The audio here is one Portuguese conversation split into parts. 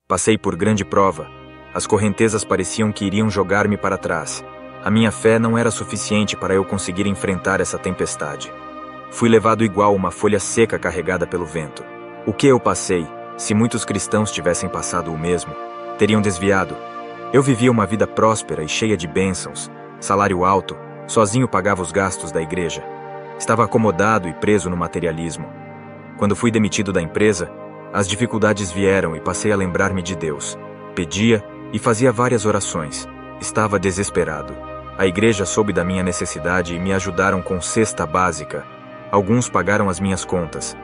Passei por grande prova. As correntezas pareciam que iriam jogar-me para trás. A minha fé não era suficiente para eu conseguir enfrentar essa tempestade. Fui levado igual uma folha seca carregada pelo vento. O que eu passei, se muitos cristãos tivessem passado o mesmo, teriam desviado. Eu vivia uma vida próspera e cheia de bênçãos, salário alto, sozinho pagava os gastos da igreja. Estava acomodado e preso no materialismo. Quando fui demitido da empresa, as dificuldades vieram e passei a lembrar-me de Deus. Pedia e fazia várias orações. Estava desesperado. A igreja soube da minha necessidade e me ajudaram com cesta básica. Alguns pagaram as minhas contas.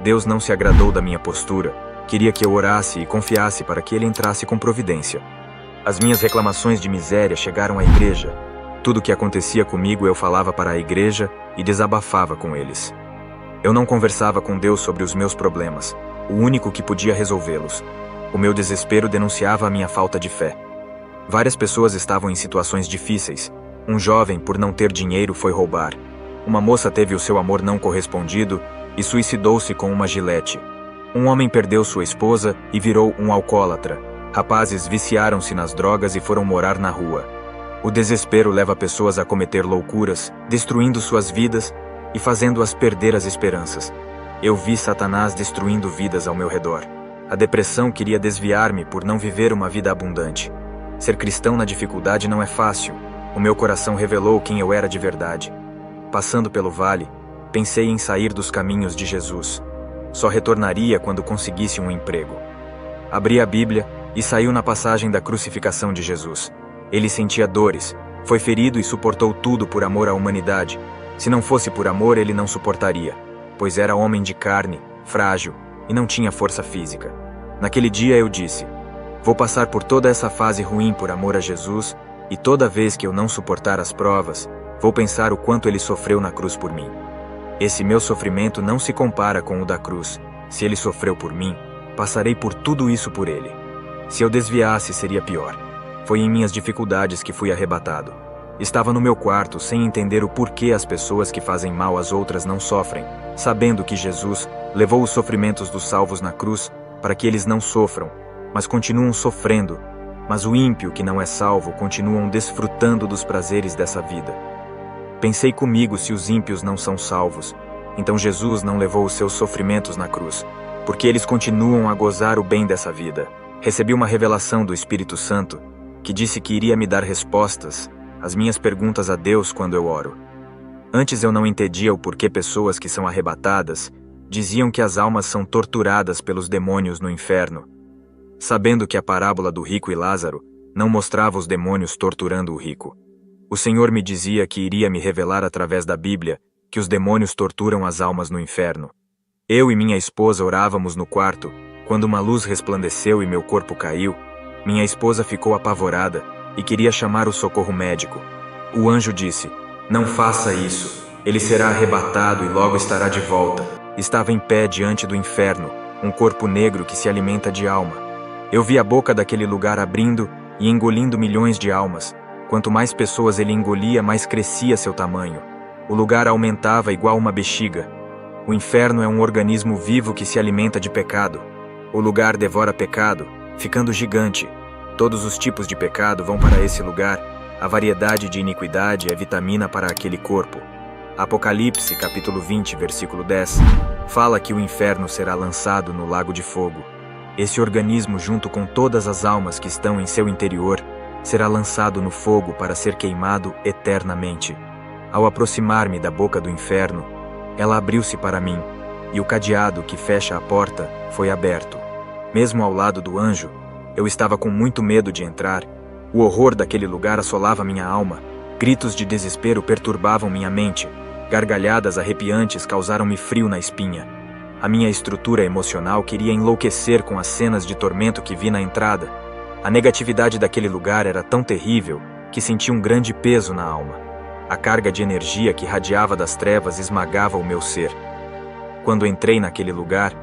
Deus não se agradou da minha postura. Queria que eu orasse e confiasse para que Ele entrasse com providência. As minhas reclamações de miséria chegaram à igreja. Tudo o que acontecia comigo eu falava para a igreja e desabafava com eles. Eu não conversava com Deus sobre os meus problemas, o único que podia resolvê-los. O meu desespero denunciava a minha falta de fé. Várias pessoas estavam em situações difíceis. Um jovem, por não ter dinheiro, foi roubar. Uma moça teve o seu amor não correspondido e suicidou-se com uma gilete. Um homem perdeu sua esposa e virou um alcoólatra. Rapazes viciaram-se nas drogas e foram morar na rua. O desespero leva pessoas a cometer loucuras, destruindo suas vidas e fazendo-as perder as esperanças. Eu vi Satanás destruindo vidas ao meu redor. A depressão queria desviar-me por não viver uma vida abundante. Ser cristão na dificuldade não é fácil. O meu coração revelou quem eu era de verdade. Passando pelo vale, pensei em sair dos caminhos de Jesus. Só retornaria quando conseguisse um emprego. Abri a Bíblia e saiu na passagem da crucificação de Jesus. Ele sentia dores, foi ferido e suportou tudo por amor à humanidade. Se não fosse por amor, ele não suportaria, pois era homem de carne, frágil e não tinha força física. Naquele dia eu disse: vou passar por toda essa fase ruim por amor a Jesus, e toda vez que eu não suportar as provas, vou pensar o quanto ele sofreu na cruz por mim. Esse meu sofrimento não se compara com o da cruz. Se ele sofreu por mim, passarei por tudo isso por ele. Se eu desviasse, seria pior. Foi em minhas dificuldades que fui arrebatado. Estava no meu quarto sem entender o porquê as pessoas que fazem mal às outras não sofrem, sabendo que Jesus levou os sofrimentos dos salvos na cruz para que eles não sofram, mas continuam sofrendo. Mas o ímpio que não é salvo continuam desfrutando dos prazeres dessa vida. Pensei comigo, se os ímpios não são salvos, então Jesus não levou os seus sofrimentos na cruz, porque eles continuam a gozar o bem dessa vida. Recebi uma revelação do Espírito Santo, que disse que iria me dar respostas às minhas perguntas a Deus quando eu oro. Antes eu não entendia o porquê pessoas que são arrebatadas diziam que as almas são torturadas pelos demônios no inferno, sabendo que a parábola do rico e Lázaro não mostrava os demônios torturando o rico. O Senhor me dizia que iria me revelar através da Bíblia que os demônios torturam as almas no inferno. Eu e minha esposa orávamos no quarto, quando uma luz resplandeceu e meu corpo caiu. Minha esposa ficou apavorada e queria chamar o socorro médico. O anjo disse: não faça isso, ele será arrebatado e logo estará de volta. Estava em pé diante do inferno, um corpo negro que se alimenta de alma. Eu vi a boca daquele lugar abrindo e engolindo milhões de almas. Quanto mais pessoas ele engolia, mais crescia seu tamanho. O lugar aumentava igual uma bexiga. O inferno é um organismo vivo que se alimenta de pecado. O lugar devora pecado, ficando gigante. Todos os tipos de pecado vão para esse lugar. A variedade de iniquidade é vitamina para aquele corpo. Apocalipse, capítulo 20, versículo 10, fala que o inferno será lançado no lago de fogo. Esse organismo, junto com todas as almas que estão em seu interior, será lançado no fogo para ser queimado eternamente. Ao aproximar-me da boca do inferno, ela abriu-se para mim, e o cadeado que fecha a porta foi aberto. Mesmo ao lado do anjo, eu estava com muito medo de entrar. O horror daquele lugar assolava minha alma. Gritos de desespero perturbavam minha mente. Gargalhadas arrepiantes causaram-me frio na espinha. A minha estrutura emocional queria enlouquecer com as cenas de tormento que vi na entrada. A negatividade daquele lugar era tão terrível que senti um grande peso na alma. A carga de energia que radiava das trevas esmagava o meu ser. Quando entrei naquele lugar,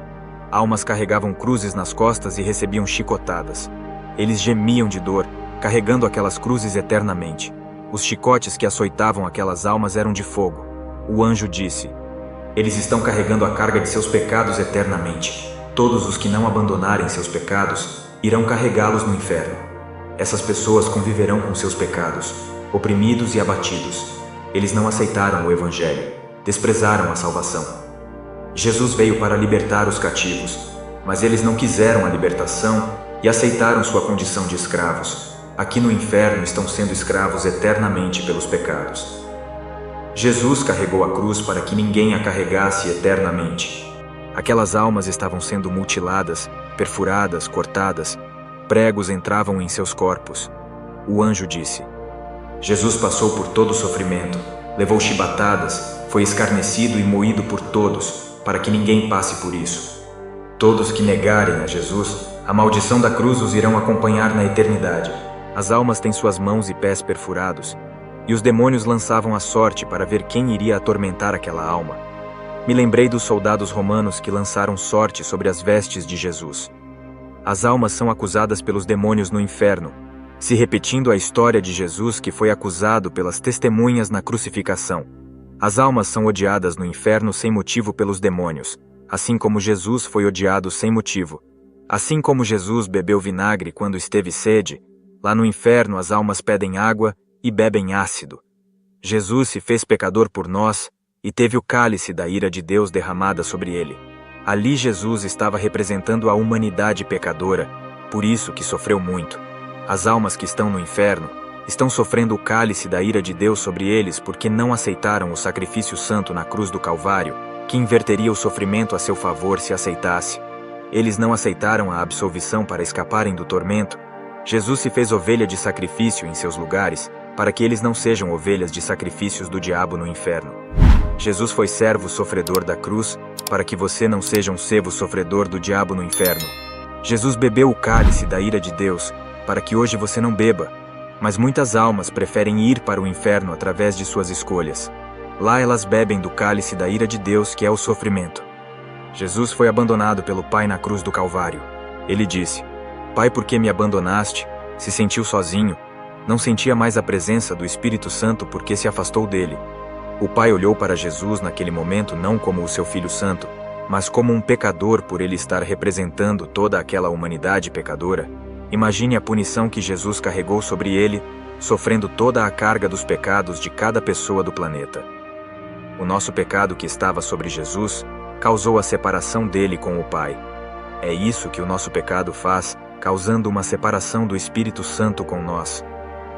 almas carregavam cruzes nas costas e recebiam chicotadas. Eles gemiam de dor, carregando aquelas cruzes eternamente. Os chicotes que açoitavam aquelas almas eram de fogo. O anjo disse: eles estão carregando a carga de seus pecados eternamente. Todos os que não abandonarem seus pecados irão carregá-los no inferno. Essas pessoas conviverão com seus pecados, oprimidos e abatidos. Eles não aceitaram o Evangelho, desprezaram a salvação. Jesus veio para libertar os cativos, mas eles não quiseram a libertação e aceitaram sua condição de escravos. Aqui no inferno estão sendo escravos eternamente pelos pecados. Jesus carregou a cruz para que ninguém a carregasse eternamente. Aquelas almas estavam sendo mutiladas, perfuradas, cortadas. Pregos entravam em seus corpos. O anjo disse: Jesus passou por todo o sofrimento, levou chibatadas, foi escarnecido e moído por todos, para que ninguém passe por isso. Todos que negarem a Jesus, a maldição da cruz os irão acompanhar na eternidade. As almas têm suas mãos e pés perfurados, e os demônios lançavam a sorte para ver quem iria atormentar aquela alma. Me lembrei dos soldados romanos que lançaram sorte sobre as vestes de Jesus. As almas são acusadas pelos demônios no inferno, se repetindo a história de Jesus que foi acusado pelas testemunhas na crucificação. As almas são odiadas no inferno sem motivo pelos demônios, assim como Jesus foi odiado sem motivo. Assim como Jesus bebeu vinagre quando esteve sede, lá no inferno as almas pedem água e bebem ácido. Jesus se fez pecador por nós e teve o cálice da ira de Deus derramada sobre ele. Ali Jesus estava representando a humanidade pecadora, por isso que sofreu muito. As almas que estão no inferno estão sofrendo o cálice da ira de Deus sobre eles porque não aceitaram o sacrifício santo na cruz do Calvário, que inverteria o sofrimento a seu favor se aceitasse. Eles não aceitaram a absolvição para escaparem do tormento. Jesus se fez ovelha de sacrifício em seus lugares, para que eles não sejam ovelhas de sacrifícios do diabo no inferno. Jesus foi servo sofredor da cruz, para que você não seja um servo sofredor do diabo no inferno. Jesus bebeu o cálice da ira de Deus, para que hoje você não beba, mas muitas almas preferem ir para o inferno através de suas escolhas. Lá elas bebem do cálice da ira de Deus, que é o sofrimento. Jesus foi abandonado pelo Pai na cruz do Calvário. Ele disse: Pai, por que me abandonaste? Se sentiu sozinho. Não sentia mais a presença do Espírito Santo porque se afastou dele. O Pai olhou para Jesus naquele momento não como o seu Filho Santo, mas como um pecador por ele estar representando toda aquela humanidade pecadora. Imagine a punição que Jesus carregou sobre ele, sofrendo toda a carga dos pecados de cada pessoa do planeta. O nosso pecado que estava sobre Jesus causou a separação dele com o Pai. É isso que o nosso pecado faz, causando uma separação do Espírito Santo com nós.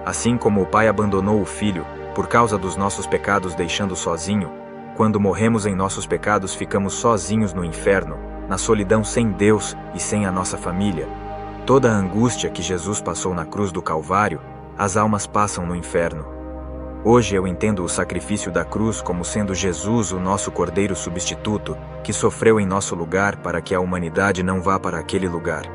Assim como o Pai abandonou o Filho, por causa dos nossos pecados deixando sozinho, quando morremos em nossos pecados ficamos sozinhos no inferno, na solidão sem Deus e sem a nossa família. Toda a angústia que Jesus passou na cruz do Calvário, as almas passam no inferno. Hoje eu entendo o sacrifício da cruz como sendo Jesus o nosso Cordeiro substituto, que sofreu em nosso lugar para que a humanidade não vá para aquele lugar.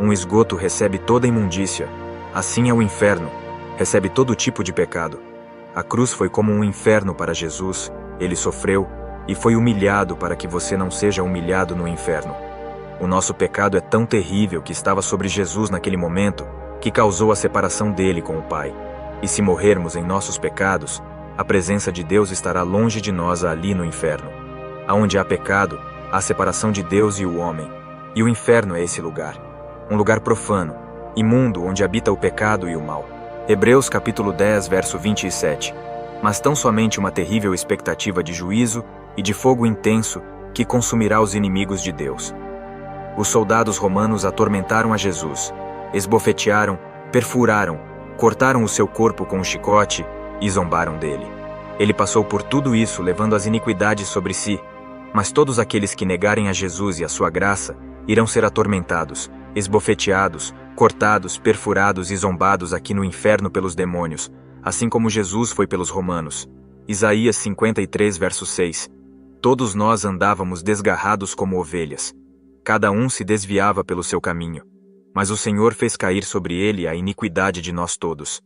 Um esgoto recebe toda imundícia, assim é o inferno, recebe todo tipo de pecado. A cruz foi como um inferno para Jesus, ele sofreu e foi humilhado para que você não seja humilhado no inferno. O nosso pecado é tão terrível que estava sobre Jesus naquele momento, que causou a separação dele com o Pai. E se morrermos em nossos pecados, a presença de Deus estará longe de nós ali no inferno. Aonde há pecado, há separação de Deus e o homem. E o inferno é esse lugar. Um lugar profano, imundo, onde habita o pecado e o mal. Hebreus capítulo 10, verso 27. Mas tão somente uma terrível expectativa de juízo e de fogo intenso que consumirá os inimigos de Deus. Os soldados romanos atormentaram a Jesus, esbofetearam, perfuraram, cortaram o seu corpo com um chicote e zombaram dele. Ele passou por tudo isso levando as iniquidades sobre si, mas todos aqueles que negarem a Jesus e a sua graça irão ser atormentados, esbofeteados, cortados, perfurados e zombados aqui no inferno pelos demônios, assim como Jesus foi pelos romanos. Isaías 53, verso 6. Todos nós andávamos desgarrados como ovelhas. Cada um se desviava pelo seu caminho. Mas o Senhor fez cair sobre ele a iniquidade de nós todos.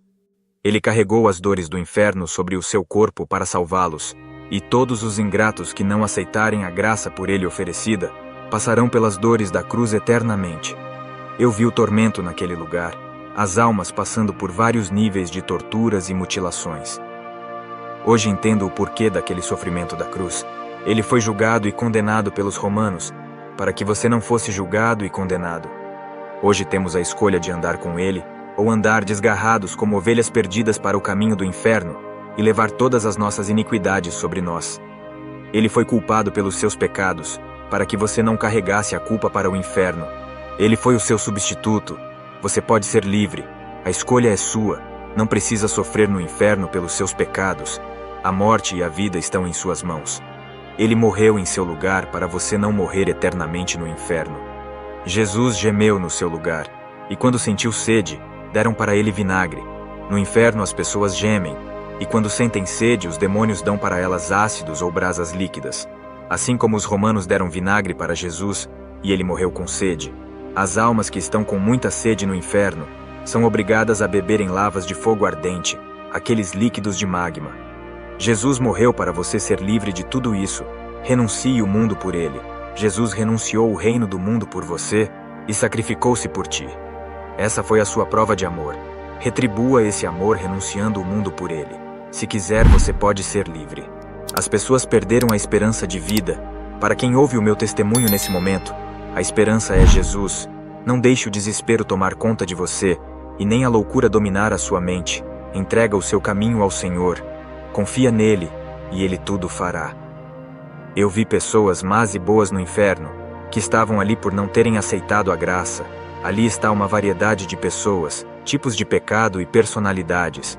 Ele carregou as dores do inferno sobre o seu corpo para salvá-los, e todos os ingratos que não aceitarem a graça por ele oferecida, passarão pelas dores da cruz eternamente. Eu vi o tormento naquele lugar, as almas passando por vários níveis de torturas e mutilações. Hoje entendo o porquê daquele sofrimento da cruz. Ele foi julgado e condenado pelos romanos, para que você não fosse julgado e condenado. Hoje temos a escolha de andar com Ele, ou andar desgarrados como ovelhas perdidas para o caminho do inferno, e levar todas as nossas iniquidades sobre nós. Ele foi culpado pelos seus pecados, para que você não carregasse a culpa para o inferno. Ele foi o seu substituto. Você pode ser livre. A escolha é sua. Não precisa sofrer no inferno pelos seus pecados. A morte e a vida estão em suas mãos. Ele morreu em seu lugar para você não morrer eternamente no inferno. Jesus gemeu no seu lugar, e quando sentiu sede, deram para ele vinagre. No inferno as pessoas gemem, e quando sentem sede, os demônios dão para elas ácidos ou brasas líquidas. Assim como os romanos deram vinagre para Jesus, e ele morreu com sede, as almas que estão com muita sede no inferno são obrigadas a beberem lavas de fogo ardente, aqueles líquidos de magma. Jesus morreu para você ser livre de tudo isso. Renuncie o mundo por ele. Jesus renunciou o reino do mundo por você e sacrificou-se por ti. Essa foi a sua prova de amor. Retribua esse amor renunciando o mundo por ele. Se quiser, você pode ser livre. As pessoas perderam a esperança de vida. Para quem ouve o meu testemunho nesse momento, a esperança é Jesus. Não deixe o desespero tomar conta de você e nem a loucura dominar a sua mente. Entrega o seu caminho ao Senhor. Confia nele e ele tudo fará. Eu vi pessoas más e boas no inferno, que estavam ali por não terem aceitado a graça. Ali está uma variedade de pessoas, tipos de pecado e personalidades.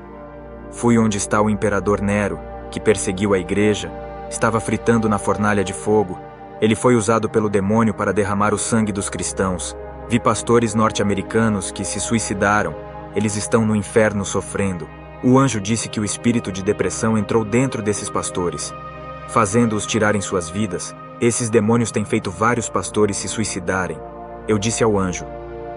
Fui onde está o imperador Nero, que perseguiu a igreja, estava fritando na fornalha de fogo. Ele foi usado pelo demônio para derramar o sangue dos cristãos. Vi pastores norte-americanos que se suicidaram. Eles estão no inferno sofrendo. O anjo disse que o espírito de depressão entrou dentro desses pastores, fazendo-os tirarem suas vidas. Esses demônios têm feito vários pastores se suicidarem. Eu disse ao anjo: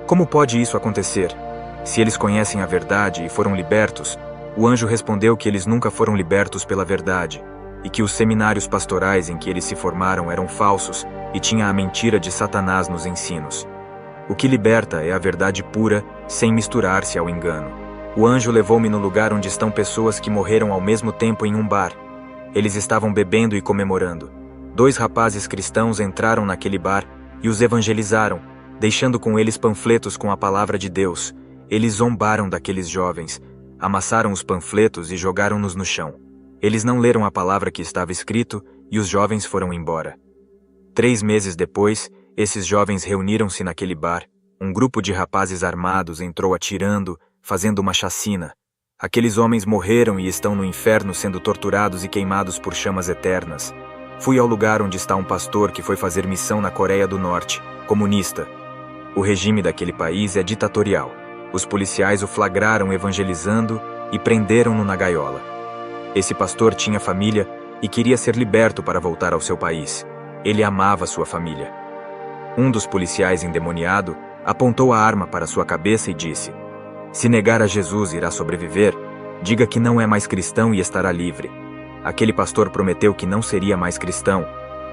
como pode isso acontecer? Se eles conhecem a verdade e foram libertos. O anjo respondeu que eles nunca foram libertos pela verdade, e que os seminários pastorais em que eles se formaram eram falsos e tinha a mentira de Satanás nos ensinos. O que liberta é a verdade pura, sem misturar-se ao engano. O anjo levou-me no lugar onde estão pessoas que morreram ao mesmo tempo em um bar. Eles estavam bebendo e comemorando. 2 rapazes cristãos entraram naquele bar e os evangelizaram, deixando com eles panfletos com a palavra de Deus. Eles zombaram daqueles jovens, amassaram os panfletos e jogaram-nos no chão. Eles não leram a palavra que estava escrito e os jovens foram embora. 3 meses depois, esses jovens reuniram-se naquele bar. Um grupo de rapazes armados entrou atirando, fazendo uma chacina. Aqueles homens morreram e estão no inferno sendo torturados e queimados por chamas eternas. Fui ao lugar onde está um pastor que foi fazer missão na Coreia do Norte, comunista. O regime daquele país é ditatorial. Os policiais o flagraram evangelizando e prenderam-no na gaiola. Esse pastor tinha família e queria ser liberto para voltar ao seu país. Ele amava sua família. Um dos policiais endemoniado apontou a arma para sua cabeça e disse: se negar a Jesus irá sobreviver, diga que não é mais cristão e estará livre. Aquele pastor prometeu que não seria mais cristão,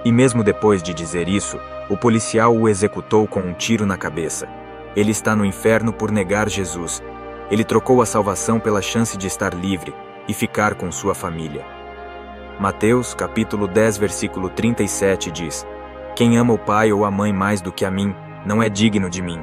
e mesmo depois de dizer isso, o policial o executou com um tiro na cabeça. Ele está no inferno por negar Jesus. Ele trocou a salvação pela chance de estar livre e ficar com sua família. Mateus, capítulo 10, versículo 37 diz: quem ama o pai ou a mãe mais do que a mim, não é digno de mim.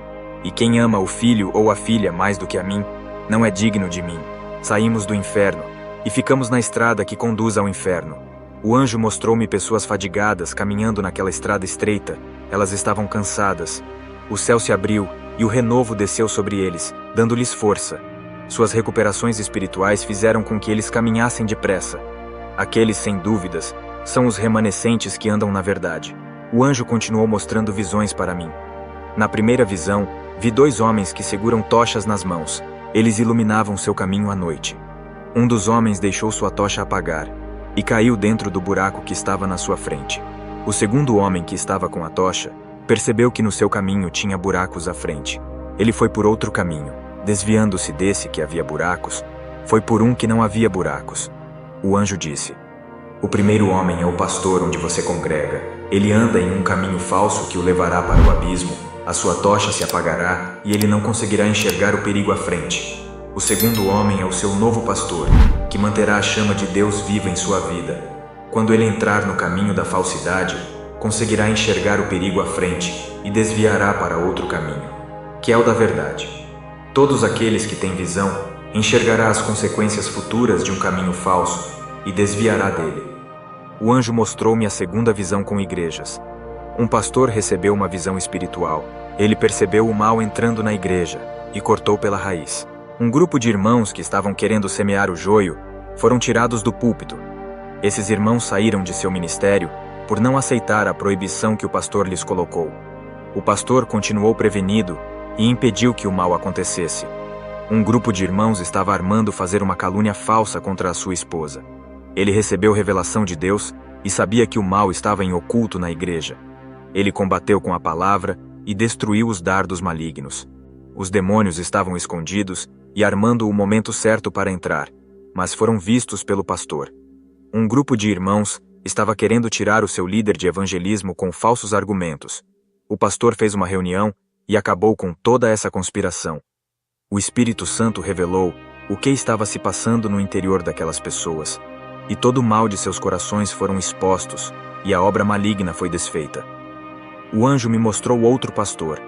E quem ama o filho ou a filha mais do que a mim, não é digno de mim. Saímos do inferno e ficamos na estrada que conduz ao inferno. O anjo mostrou-me pessoas fadigadas caminhando naquela estrada estreita. Elas estavam cansadas. O céu se abriu e o renovo desceu sobre eles, dando-lhes força. Suas recuperações espirituais fizeram com que eles caminhassem depressa. Aqueles, sem dúvidas, são os remanescentes que andam na verdade. O anjo continuou mostrando visões para mim. Na primeira visão, vi 2 homens que seguram tochas nas mãos. Eles iluminavam seu caminho à noite. Um dos homens deixou sua tocha apagar e caiu dentro do buraco que estava na sua frente. O segundo homem, que estava com a tocha, percebeu que no seu caminho tinha buracos à frente. Ele foi por outro caminho. Desviando-se desse que havia buracos, foi por um que não havia buracos. O anjo disse: o primeiro homem é o pastor onde você congrega. Ele anda em um caminho falso que o levará para o abismo. A sua tocha se apagará e ele não conseguirá enxergar o perigo à frente. O segundo homem é o seu novo pastor, que manterá a chama de Deus viva em sua vida. Quando ele entrar no caminho da falsidade, conseguirá enxergar o perigo à frente e desviará para outro caminho. que é o da verdade. Todos aqueles que têm visão enxergará as consequências futuras de um caminho falso e desviará dele. O anjo mostrou-me a segunda visão com igrejas. Um pastor recebeu uma visão espiritual. Ele percebeu o mal entrando na igreja e cortou pela raiz. Um grupo de irmãos que estavam querendo semear o joio foram tirados do púlpito. Esses irmãos saíram de seu ministério por não aceitar a proibição que o pastor lhes colocou. O pastor continuou prevenido e impediu que o mal acontecesse. Um grupo de irmãos estava armando fazer uma calúnia falsa contra a sua esposa. Ele recebeu revelação de Deus e sabia que o mal estava em oculto na igreja. Ele combateu com a palavra e destruiu os dardos malignos. Os demônios estavam escondidos e armando o momento certo para entrar, mas foram vistos pelo pastor. Um grupo de irmãos estava querendo tirar o seu líder de evangelismo com falsos argumentos. O pastor fez uma reunião e acabou com toda essa conspiração. O Espírito Santo revelou o que estava se passando no interior daquelas pessoas, e todo o mal de seus corações foram expostos, e a obra maligna foi desfeita. O anjo me mostrou outro pastor,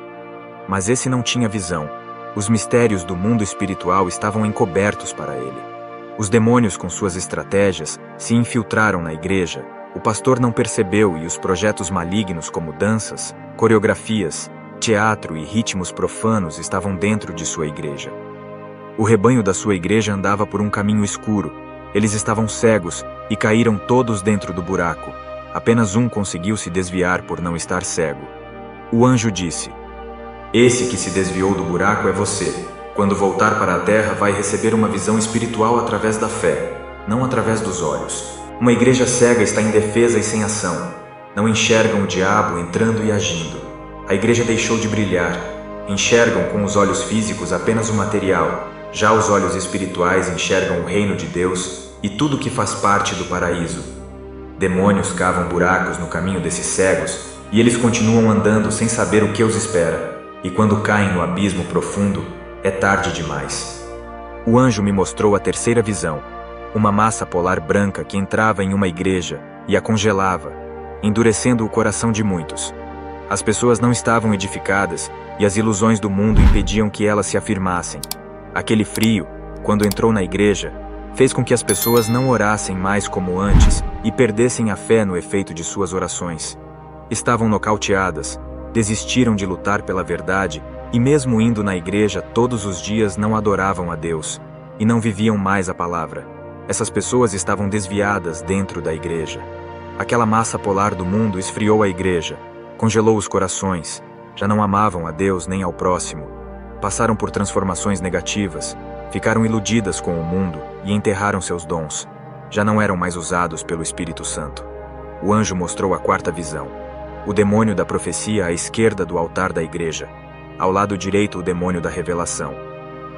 mas esse não tinha visão. Os mistérios do mundo espiritual estavam encobertos para ele. Os demônios, com suas estratégias, se infiltraram na igreja. O pastor não percebeu e os projetos malignos como danças, coreografias, teatro e ritmos profanos estavam dentro de sua igreja. O rebanho da sua igreja andava por um caminho escuro. Eles estavam cegos e caíram todos dentro do buraco. Apenas um conseguiu se desviar por não estar cego. O anjo disse: "Esse que se desviou do buraco é você. Quando voltar para a terra, vai receber uma visão espiritual através da fé, não através dos olhos. Uma igreja cega está indefesa e sem ação. Não enxergam o diabo entrando e agindo. A igreja deixou de brilhar. Enxergam com os olhos físicos apenas o material. Já os olhos espirituais enxergam o reino de Deus e tudo que faz parte do paraíso. Demônios cavam buracos no caminho desses cegos e eles continuam andando sem saber o que os espera. E quando caem no abismo profundo, é tarde demais." O anjo me mostrou a terceira visão. Uma massa polar branca que entrava em uma igreja e a congelava, endurecendo o coração de muitos. As pessoas não estavam edificadas e as ilusões do mundo impediam que elas se afirmassem. Aquele frio, quando entrou na igreja, fez com que as pessoas não orassem mais como antes e perdessem a fé no efeito de suas orações. Estavam nocauteadas, desistiram de lutar pela verdade e mesmo indo na igreja todos os dias não adoravam a Deus e não viviam mais a palavra. Essas pessoas estavam desviadas dentro da igreja. Aquela massa polar do mundo esfriou a igreja, congelou os corações, já não amavam a Deus nem ao próximo. Passaram por transformações negativas, ficaram iludidas com o mundo e enterraram seus dons. Já não eram mais usados pelo Espírito Santo. O anjo mostrou a quarta visão. O demônio da profecia à esquerda do altar da igreja. Ao lado direito, o demônio da revelação.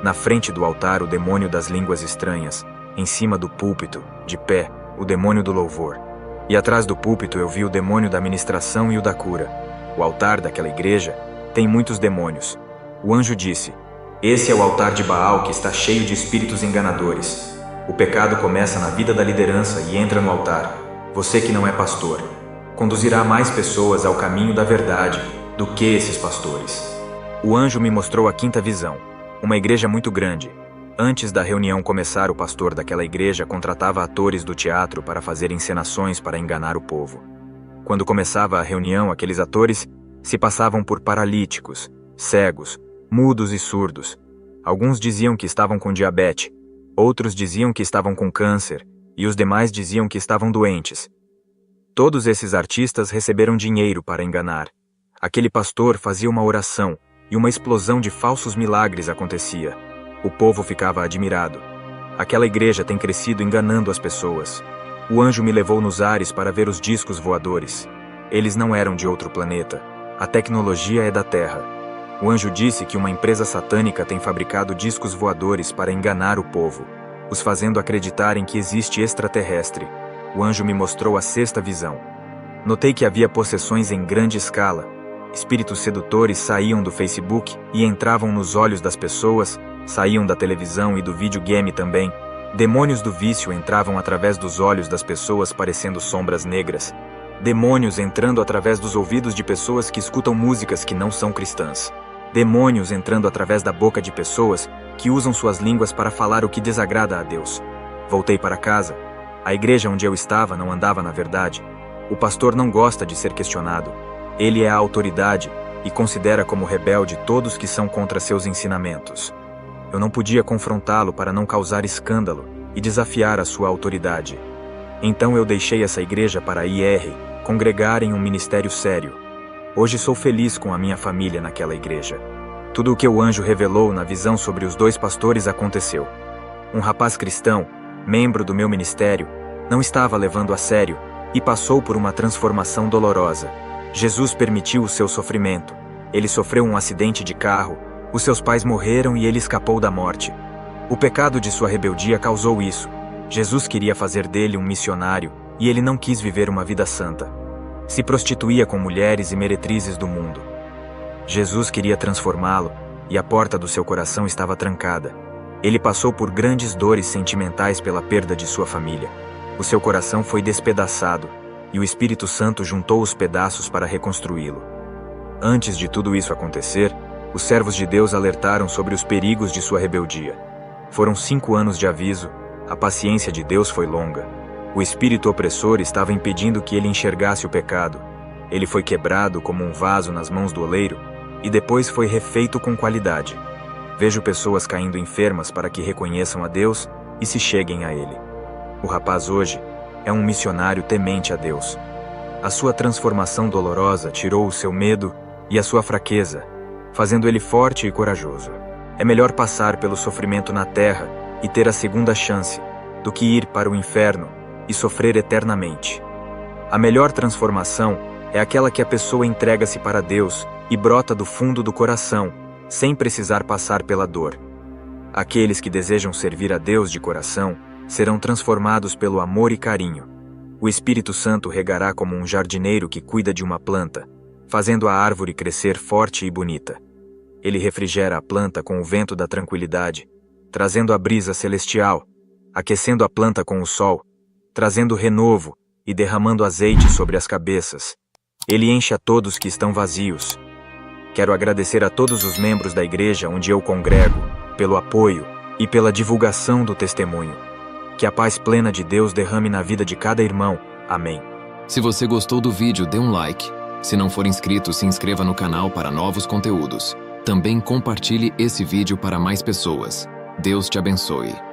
Na frente do altar, o demônio das línguas estranhas. Em cima do púlpito, de pé, o demônio do louvor. E atrás do púlpito eu vi o demônio da ministração e o da cura. O altar daquela igreja tem muitos demônios. O anjo disse: "Esse é o altar de Baal que está cheio de espíritos enganadores. O pecado começa na vida da liderança e entra no altar. Você que não é pastor, conduzirá mais pessoas ao caminho da verdade do que esses pastores." O anjo me mostrou a quinta visão. Uma igreja muito grande. Antes da reunião começar, o pastor daquela igreja contratava atores do teatro para fazer encenações para enganar o povo. Quando começava a reunião, aqueles atores se passavam por paralíticos, cegos, mudos e surdos. Alguns diziam que estavam com diabetes, outros diziam que estavam com câncer, e os demais diziam que estavam doentes. Todos esses artistas receberam dinheiro para enganar. Aquele pastor fazia uma oração, e uma explosão de falsos milagres acontecia. O povo ficava admirado. Aquela igreja tem crescido enganando as pessoas. O anjo me levou nos ares para ver os discos voadores. Eles não eram de outro planeta. A tecnologia é da Terra. O anjo disse que uma empresa satânica tem fabricado discos voadores para enganar o povo, os fazendo acreditarem que existe extraterrestre. O anjo me mostrou a sexta visão. Notei que havia possessões em grande escala. Espíritos sedutores saíam do Facebook e entravam nos olhos das pessoas, saíam da televisão e do videogame também. Demônios do vício entravam através dos olhos das pessoas parecendo sombras negras. Demônios entrando através dos ouvidos de pessoas que escutam músicas que não são cristãs. demônios entrando através da boca de pessoas que usam suas línguas para falar o que desagrada a Deus. Voltei para casa. A igreja onde eu estava não andava na verdade. O pastor não gosta de ser questionado. Ele é a autoridade e considera como rebelde todos que são contra seus ensinamentos. Eu não podia confrontá-lo para não causar escândalo e desafiar a sua autoridade. Então eu deixei essa igreja para ir congregar em um ministério sério. Hoje sou feliz com a minha família naquela igreja. Tudo o que o anjo revelou na visão sobre os 2 pastores aconteceu. Um rapaz cristão, membro do meu ministério, não estava levando a sério e passou por uma transformação dolorosa. Jesus permitiu o seu sofrimento. Ele sofreu um acidente de carro, os seus pais morreram e ele escapou da morte. O pecado de sua rebeldia causou isso. Jesus queria fazer dele um missionário e ele não quis viver uma vida santa. Se prostituía com mulheres e meretrizes do mundo. Jesus queria transformá-lo e a porta do seu coração estava trancada. Ele passou por grandes dores sentimentais pela perda de sua família. O seu coração foi despedaçado e o Espírito Santo juntou os pedaços para reconstruí-lo. Antes de tudo isso acontecer, os servos de Deus alertaram sobre os perigos de sua rebeldia. Foram 5 anos de aviso, a paciência de Deus foi longa. O espírito opressor estava impedindo que ele enxergasse o pecado. Ele foi quebrado como um vaso nas mãos do oleiro e depois foi refeito com qualidade. Vejo pessoas caindo enfermas para que reconheçam a Deus e se cheguem a Ele. O rapaz hoje é um missionário temente a Deus. A sua transformação dolorosa tirou o seu medo e a sua fraqueza, fazendo ele forte e corajoso. É melhor passar pelo sofrimento na terra e ter a segunda chance, do que ir para o inferno e sofrer eternamente. A melhor transformação é aquela que a pessoa entrega-se para Deus e brota do fundo do coração, sem precisar passar pela dor. Aqueles que desejam servir a Deus de coração serão transformados pelo amor e carinho. O Espírito Santo regará como um jardineiro que cuida de uma planta, fazendo a árvore crescer forte e bonita. Ele refrigera a planta com o vento da tranquilidade, trazendo a brisa celestial, aquecendo a planta com o sol, trazendo renovo e derramando azeite sobre as cabeças. Ele enche a todos que estão vazios. Quero agradecer a todos os membros da igreja onde eu congrego, pelo apoio e pela divulgação do testemunho. Que a paz plena de Deus derrame na vida de cada irmão. Amém. Se você gostou do vídeo, dê um like. Se não for inscrito, se inscreva no canal para novos conteúdos. Também compartilhe esse vídeo para mais pessoas. Deus te abençoe.